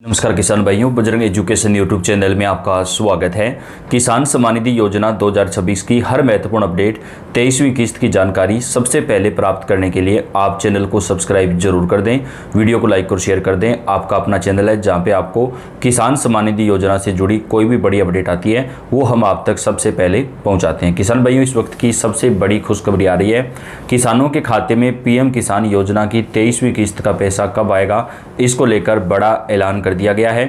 नमस्कार किसान भाइयों, बजरंग एजुकेशन यूट्यूब चैनल में आपका स्वागत है। किसान सम्मान निधि योजना 2026 की हर महत्वपूर्ण अपडेट 23वीं किस्त की जानकारी सबसे पहले प्राप्त करने के लिए आप चैनल को सब्सक्राइब जरूर कर दें, वीडियो को लाइक और शेयर कर दें। आपका अपना चैनल है जहां पे आपको किसान सम्मान निधि योजना से जुड़ी कोई भी बड़ी अपडेट आती है वो हम आप तक सबसे पहले पहुँचाते हैं। किसान भाइयों, इस वक्त की सबसे बड़ी खुशखबरी आ रही है। किसानों के खाते में पीएम किसान योजना की 23वीं किस्त का पैसा कब आएगा, इसको लेकर बड़ा ऐलान कर दिया गया है।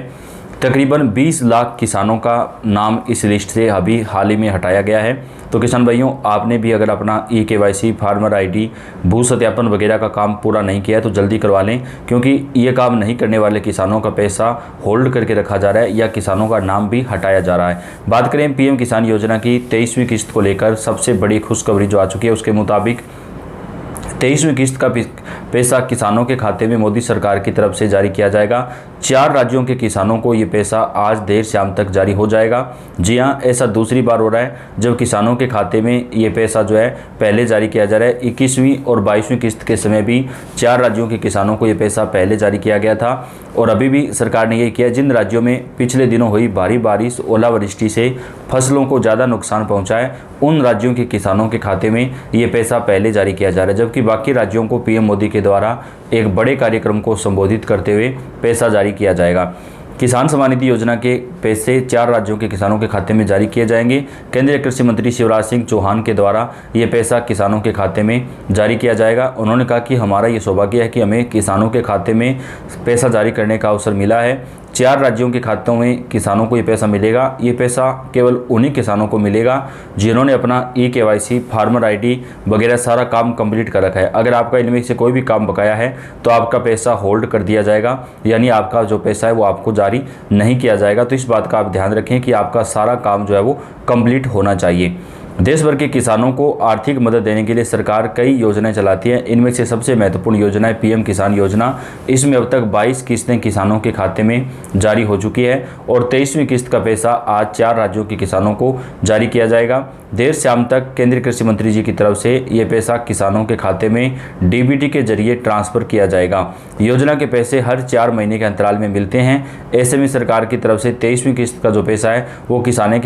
तकरीबन 20 लाख किसानों का नाम इस लिस्ट से अभी हाल ही में हटाया गया है। तो किसान भाइयों, आपने भी अगर अपना KYC, फार्मर ID, भू सत्यापन वगैरह का काम पूरा नहीं किया है तो जल्दी करवा लें, क्योंकि ये काम नहीं करने वाले किसानों का पैसा होल्ड करके रखा जा रहा है या किसानों का नाम भी हटाया जा रहा है। बात करें पीएम किसान योजना की 23वीं किस्त को लेकर सबसे बड़ी खुशखबरी जो आ चुकी है, उसके मुताबिक 23वीं किस्त का पैसा किसानों के खाते में मोदी सरकार की तरफ से जारी किया जाएगा। 4 राज्यों के किसानों को ये पैसा आज देर शाम तक जारी हो जाएगा। जी हाँ, ऐसा दूसरी बार हो रहा है जब किसानों के खाते में ये पैसा जो है पहले जारी किया जा रहा है। 21वीं और 22वीं किस्त के समय भी 4 राज्यों के किसानों को ये पैसा पहले जारी किया गया था और अभी भी सरकार ने ये किया। जिन राज्यों में पिछले दिनों हुई भारी बारिश, ओलावृष्टि से फसलों को ज़्यादा नुकसान पहुँचा है, उन राज्यों के किसानों के खाते में ये पैसा पहले जारी किया जा रहा है, जबकि बाकी राज्यों को पीएम मोदी के द्वारा एक बड़े कार्यक्रम को संबोधित करते हुए पैसा जारी किया जाएगा। किसान सम्मान निधि योजना के पैसे 4 राज्यों के किसानों के खाते में जारी किए जाएंगे। केंद्रीय कृषि मंत्री शिवराज सिंह चौहान के द्वारा ये पैसा किसानों के खाते में जारी किया जाएगा। उन्होंने कहा कि हमारा ये सौभाग्य है कि हमें किसानों के खाते में पैसा जारी करने का अवसर मिला है। 4 राज्यों के खातों में किसानों को ये पैसा मिलेगा। ये पैसा केवल उन्हीं किसानों को मिलेगा जिन्होंने अपना KYC, फार्मर ID वगैरह सारा काम कंप्लीट कर रखा है। अगर आपका इनमें से कोई भी काम बकाया है तो आपका पैसा होल्ड कर दिया जाएगा, यानी आपका जो पैसा है वो आपको जारी नहीं किया जाएगा। तो इस बात का आप ध्यान रखें कि आपका सारा काम जो है वो कंप्लीट होना चाहिए। देश भर के किसानों को आर्थिक मदद देने के लिए सरकार कई योजनाएं चलाती है। इनमें से सबसे महत्वपूर्ण योजना है पीएम किसान योजना। इसमें अब तक 22 किस्तें किसानों के खाते में जारी हो चुकी है और 23वीं किस्त का पैसा आज 4 राज्यों के किसानों को जारी किया जाएगा। देर शाम तक केंद्रीय कृषि मंत्री जी की तरफ से ये पैसा किसानों के खाते में DBT के जरिए ट्रांसफ़र किया जाएगा। योजना के पैसे हर 4 महीने के अंतराल में मिलते हैं। ऐसे में सरकार की तरफ से 23वीं किस्त का जो पैसा है वो किसान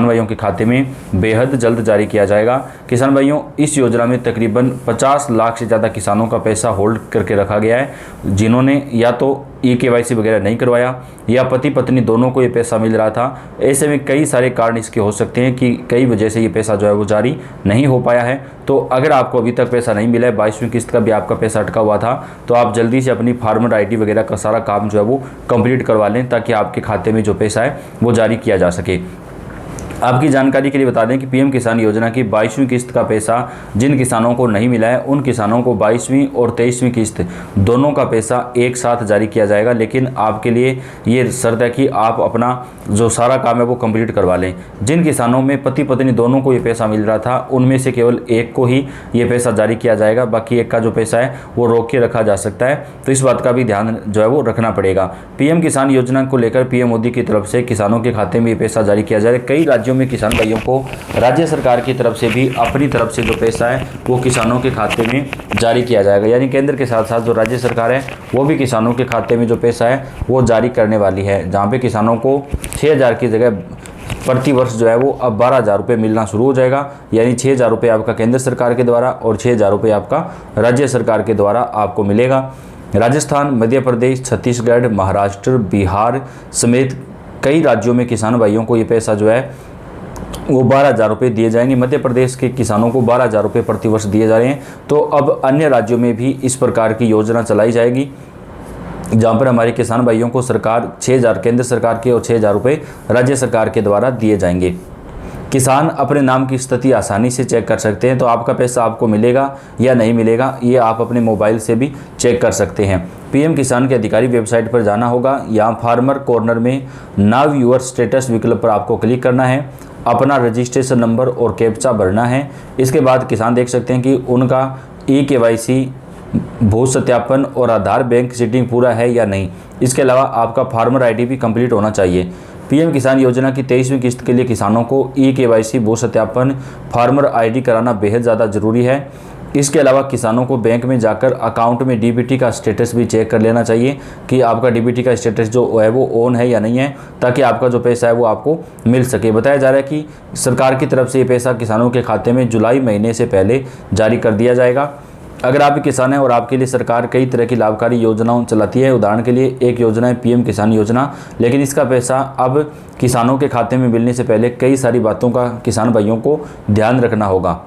भाइयों के खाते में बेहद जल्द जारी किया जाएगा। किसान भाइयों, इस योजना में तकरीबन 50 लाख से ज़्यादा किसानों का पैसा होल्ड करके रखा गया है, जिन्होंने या तो KYC वगैरह नहीं करवाया या पति पत्नी दोनों को ये पैसा मिल रहा था। ऐसे में कई सारे कारण इसके हो सकते हैं कि कई वजह से ये पैसा जो है वो जारी नहीं हो पाया है। तो अगर आपको अभी तक पैसा नहीं मिला है, 22वीं किस्त का भी आपका पैसा अटका हुआ था, तो आप जल्दी से अपनी फार्मर ID वगैरह का सारा काम जो है वो कंप्लीट करवा लें, ताकि आपके खाते में जो पैसा है वो जारी किया जा सके। आपकी जानकारी के लिए बता दें कि पीएम किसान योजना की 22वीं किस्त का पैसा जिन किसानों को नहीं मिला है, उन किसानों को 22वीं और 23वीं किस्त दोनों का पैसा एक साथ जारी किया जाएगा। लेकिन आपके लिए ये शर्त है कि आप अपना जो सारा काम है वो कंप्लीट करवा लें। जिन किसानों में पति पत्नी दोनों को ये पैसा मिल रहा था, उनमें से केवल एक को ही ये पैसा जारी किया जाएगा, बाकी एक का जो पैसा है वो रोक के रखा जा सकता है। तो इस बात का भी ध्यान जो है वो रखना पड़ेगा। पीएम किसान योजना को लेकर पीएम मोदी की तरफ से किसानों के खाते में ये पैसा जारी किया जा रहा है। कई राज्यों में किसान भाइयों को राज्य सरकार की तरफ से भी अपनी तरफ से जो पैसा है वो किसानों के खाते में जारी किया जाएगा, यानी केंद्र के साथ साथ जो राज्य सरकार है वो भी किसानों के खाते में जो पैसा है वो जारी करने वाली है, जहां पे किसानों को 6,000 की जगह प्रति वर्ष जो है वो अब 12,000 रुपये मिलना शुरू हो जाएगा। यानी 6,000 रुपये आपका केंद्र सरकार के द्वारा और 6,000 रुपये आपका राज्य सरकार के द्वारा आपको मिलेगा। राजस्थान, मध्य प्रदेश, छत्तीसगढ़, महाराष्ट्र, बिहार समेत कई राज्यों में किसान भाइयों को ये पैसा जो है वो 12,000 रुपये दिए जाएंगे। मध्य प्रदेश के किसानों को 12,000 रुपये प्रति वर्ष दिए जा रहे हैं। तो अब अन्य राज्यों में भी इस प्रकार की योजना चलाई जाएगी, जहाँ पर हमारे किसान भाइयों को सरकार 6,000 केंद्र सरकार के और 6,000 रुपये राज्य सरकार के द्वारा दिए जाएंगे। किसान अपने नाम की स्थिति आसानी से चेक कर सकते हैं, तो आपका पैसा आपको मिलेगा या नहीं मिलेगा ये आप अपने मोबाइल से भी चेक कर सकते हैं। पीएम किसान के अधिकारी वेबसाइट पर जाना होगा। यहाँ फार्मर कॉर्नर में नाउ यूअर स्टेटस विकल्प पर आपको क्लिक करना है, अपना रजिस्ट्रेशन नंबर और कैप्चा भरना है। इसके बाद किसान देख सकते हैं कि उनका KYC, भू सत्यापन और आधार बैंक सीटिंग पूरा है या नहीं। इसके अलावा आपका फार्मर ID भी कंप्लीट होना चाहिए। पीएम किसान योजना की 23वीं किस्त के लिए किसानों को KYC, भू सत्यापन, फार्मर ID कराना बेहद ज़्यादा ज़रूरी है। इसके अलावा किसानों को बैंक में जाकर अकाउंट में डीबीटी का स्टेटस भी चेक कर लेना चाहिए कि आपका डीबीटी का स्टेटस जो है वो ऑन है या नहीं है, ताकि आपका जो पैसा है वो आपको मिल सके। बताया जा रहा है कि सरकार की तरफ से ये पैसा किसानों के खाते में जुलाई महीने से पहले जारी कर दिया जाएगा। अगर आप किसान हैं और आपके लिए सरकार कई तरह की लाभकारी योजनाओं चलाती है, उदाहरण के लिए एक योजना है पीएम किसान योजना, लेकिन इसका पैसा अब किसानों के खाते में मिलने से पहले कई सारी बातों का किसान भाइयों को ध्यान रखना होगा।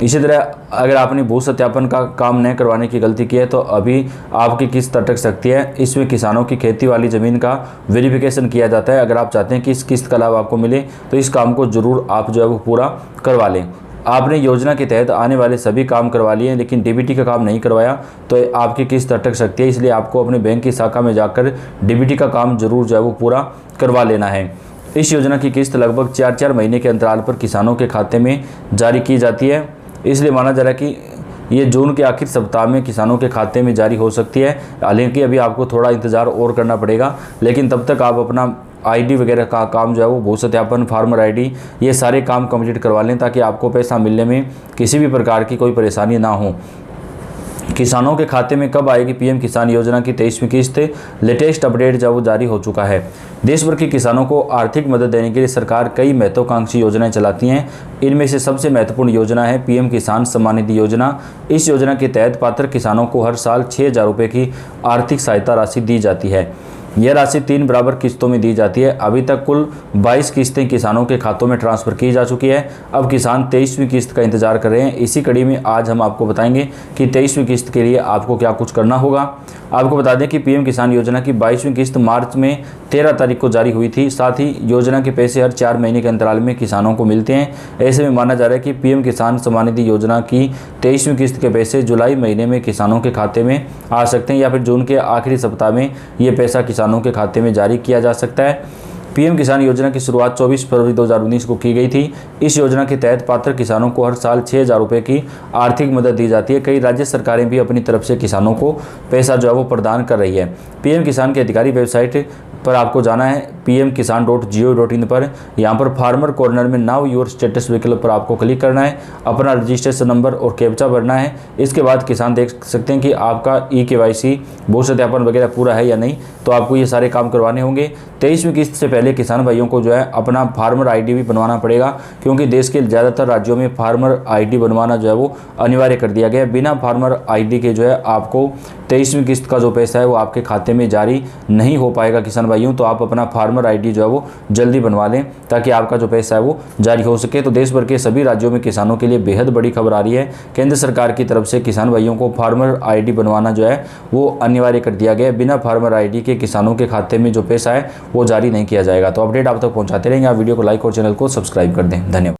इसी तरह अगर आपने भू सत्यापन का काम न करवाने की गलती की है तो अभी आपकी किस्त अटक सकती है। इसमें किसानों की खेती वाली ज़मीन का वेरिफिकेशन किया जाता है। अगर आप चाहते हैं कि इस किस्त का लाभ आपको मिले तो इस काम को ज़रूर आप जो है वो पूरा करवा लें। आपने योजना के तहत आने वाले सभी काम करवा लिए लेकिन डीबीटी का काम नहीं करवाया तो आपकी किस्त अटक सकती है। इसलिए आपको अपने बैंक की शाखा में जाकर डीबीटी का काम जरूर जो है वो पूरा करवा लेना है। इस योजना की किस्त लगभग 4-4 महीने के अंतराल पर किसानों के खाते में जारी की जाती है, इसलिए माना जा रहा है कि ये जून के आखिरी सप्ताह में किसानों के खाते में जारी हो सकती है। हालांकि अभी आपको थोड़ा इंतज़ार और करना पड़ेगा, लेकिन तब तक आप अपना आईडी वगैरह का काम जो है वो भू सत्यापन, फार्मर आईडी, ये सारे काम कंप्लीट करवा लें ताकि आपको पैसा मिलने में किसी भी प्रकार की कोई परेशानी ना हो। किसानों के खाते में कब आएगी पीएम किसान योजना की 23वीं किस्त, लेटेस्ट अपडेट जब वो जारी हो चुका है। देश भर के किसानों को आर्थिक मदद देने के लिए सरकार कई महत्वाकांक्षी योजनाएं चलाती हैं। इनमें से सबसे महत्वपूर्ण योजना है पीएम किसान सम्मान निधि योजना। इस योजना के तहत पात्र किसानों को हर साल 6,000 रुपये की आर्थिक सहायता राशि दी जाती है। यह राशि 3 बराबर किस्तों में दी जाती है। अभी तक कुल 22 किस्तें किसानों के खातों में ट्रांसफ़र की जा चुकी है। अब किसान 23वीं किस्त का इंतजार कर रहे हैं। इसी कड़ी में आज हम आपको बताएंगे कि 23वीं किस्त के लिए आपको क्या कुछ करना होगा। आपको बता दें कि पीएम किसान योजना की 22वीं किस्त मार्च में 13 तारीख को जारी हुई थी। साथ ही योजना के पैसे हर 4 महीने के अंतराल में किसानों को मिलते हैं। ऐसे में माना जा रहा है कि पीएम किसान सम्मान निधि योजना की 23वीं किस्त के पैसे जुलाई महीने में किसानों के खाते में आ सकते हैं या फिर जून के आखिरी सप्ताह में ये पैसा किसानों के खाते में जारी किया जा सकता है। पीएम किसान योजना की शुरुआत 24 फरवरी 2019 को की गई थी। इस योजना के तहत पात्र किसानों को हर साल 6,000 रुपये की आर्थिक मदद दी जाती है। कई राज्य सरकारें भी अपनी तरफ से किसानों को पैसा जो है वो प्रदान कर रही है। पीएम किसान की अधिकारी वेबसाइट पर आपको जाना है pmkisan.gov.in पर। यहाँ पर फार्मर कॉर्नर में नाउ योर स्टेटस विकल्प पर आपको क्लिक करना है, अपना रजिस्ट्रेशन नंबर और कैप्चा भरना है। इसके बाद किसान देख सकते हैं कि आपका KYC भू सत्यापन वगैरह पूरा है या नहीं, तो आपको ये सारे काम करवाने होंगे। 23वीं किस्त से पहले किसान भाइयों को जो है अपना फार्मर आईडी भी बनवाना पड़ेगा, क्योंकि देश के ज़्यादातर राज्यों में फार्मर आईडी बनवाना जो है वो अनिवार्य कर दिया गया है। बिना फार्मर आईडी के जो है आपको 23वीं किस्त का जो पैसा है वो आपके खाते में जारी नहीं हो पाएगा किसान भाइयों। तो आप अपना फार्मर आईडी जो है वो जल्दी बनवा लें ताकि आपका जो पैसा है वो जारी हो सके। तो देश भर के सभी राज्यों में किसानों के लिए बेहद बड़ी खबर आ रही है। केंद्र सरकार की तरफ से किसान भाइयों को फार्मर आईडी बनवाना जो है वो अनिवार्य कर दिया गया है। बिना फार्मर आईडी के किसानों के खाते में जो पैसा है वो जारी नहीं किया जाएगा। तो अपडेट आप तक पहुंचाते रहेंगे। आप वीडियो को लाइक और चैनल को सब्सक्राइब कर दें। धन्यवाद।